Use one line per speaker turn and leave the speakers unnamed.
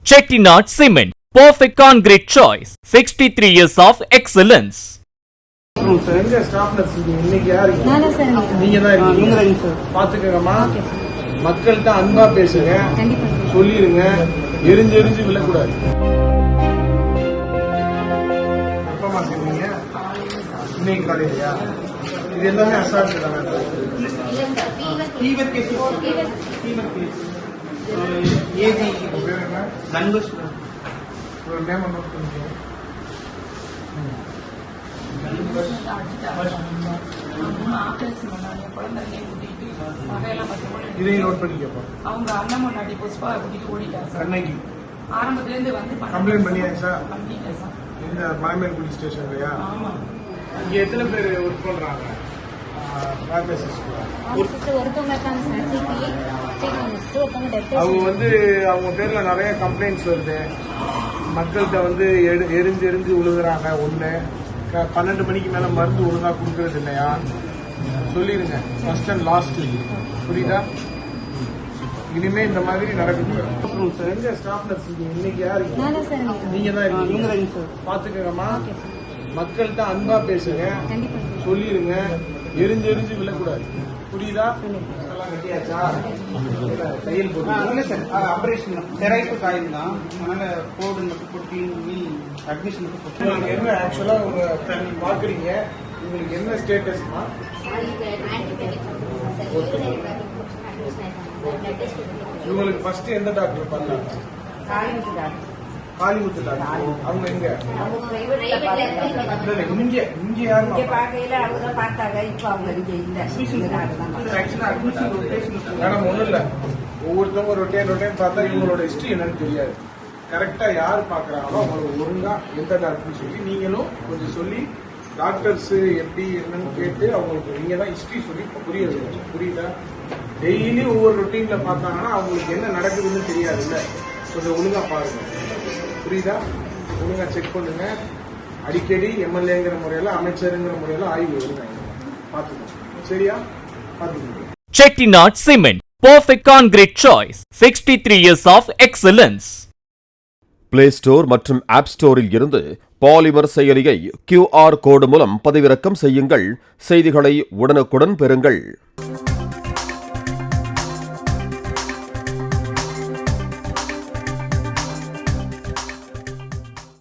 Chettinad Cement, perfect concrete choice. 63 years of excellence.
எங்க staff nurse இன்னைக்கு யாரு? நீங்க தான் இருக்கீங்க சார். பாத்துக்கங்கம்மா, மக்கள்கிட்ட அன்பா பேசுங்க, சொல்லிருங்க, எரிஞ்சு விழக்கூடாது. எப்பமா சொன்னீங்க? இன்னைக்கு காலையிலயா? இது எல்லாமே அசால்ட் தானே? ஃபீவர் கேஸ் ஏஜி பேர் என்ன? நண்பர் ஒரு நேம் நோட் பண்ணிக்கோங்க. இதையும் நோட் பண்ணிக்கப்பா.
அவங்க அண்ணன் முன்னாடி புஷ்பா கூட்டிட்டு ஓடிட்டாங்க சார்.
அன்னைக்கு
ஆரம்பத்துல இருந்து வந்து
கம்ப்ளைண்ட் பண்ணியாச்சா?
பண்ணிட்டேன் சார்.
இந்த மலைமேல்குடி ஸ்டேஷன்லயா?
ஆமா.
இங்க எத்தனை பேர் ஒர்க் பண்றாங்க? அவங்க வந்து அவங்க பேர்ல நிறைய கம்ப்ளைண்ட்ஸ் வருது. மக்கள்கிட்ட வந்து எரிஞ்சு விழுகுறாங்க. ஒண்ணு 12 மணிக்கு மேல மருந்து ஒழுங்கா கொடுக்கறது இல்லையா? சொல்லிருங்க. First and last. புரியுதா? இனிமே இந்த மாதிரி நடக்கக்கூடாது. எங்க ஸ்டாஃப் நர்ஸ் இன்னைக்கு யாரு? நீங்க தான் இருக்கீங்க. பாத்துக்கங்கம்மா, மக்கள்கிட்ட அன்பா பேசுங்க, சொல்லிருங்க, எரிஞ்சு விழக்கூடாது. புரியுதா? எல்லாம் கட்டியாச்சா? தையல் போட்டு
ஆபரேஷன் தெரைப்பு காயம் தான். அதனால கோடு மட்டும் போட்டு அட்மிஷனுக்கு போட்டு
என்ன ஆக்சுவலா உங்க பாக்குறீங்க, உங்களுக்கு என்ன ஸ்டேட்டஸ்மா? இவங்களுக்கு ஃபர்ஸ்ட் எந்த டாக்டர் பண்ணாங்க? காளிமுத்து டாக்டர். அவங்க எங்க? இங்க யாரு? மேடம் ஒண்ணும் இல்ல, ஒவ்வொருத்தவங்க ரொட்டேன் பார்த்தா இவங்களோட ஹிஸ்டரி என்னன்னு தெரியாது. கரெக்டா யாரு பாக்குறாங்களோ அவங்களுக்கு ஒழுங்கா எந்த டாக்டர்னு சொல்லி நீங்களும் கொஞ்சம் சொல்லி டாக்டர்ஸ் எப்படி என்னன்னு கேட்டு அவங்களுக்கு நீங்க தான் ஹிஸ்டரி சொல்லி புரிய வைங்க. புரியுதா? டெய்லி ஒவ்வொரு ரொட்டீன்ல பார்த்தாங்கன்னா அவங்களுக்கு என்ன நடக்குதுன்னு தெரியாதுல்ல. கொஞ்சம் ஒழுங்கா பாருங்க. புரியுதா? ஒழுங்கா செக் பண்ணுங்க. அடிக்கடி எம்எல்ஏங்கிற முறையில அமைச்சருங்கிற முறையில ஆய்வு வருங்க. பாத்துக்கோங்க. சரியா? பாத்துக்கோங்க.
Chettinad Cement, perfect concrete choice. 63 years of excellence.
Play store மற்றும் ஆப் ஸ்டோரில் இருந்து பாலிமர் செயலியை QR கோடு மூலம் பதிவிறக்கம் செய்யுங்கள். செய்திகளை உடனுக்குடன் பெறுங்கள்.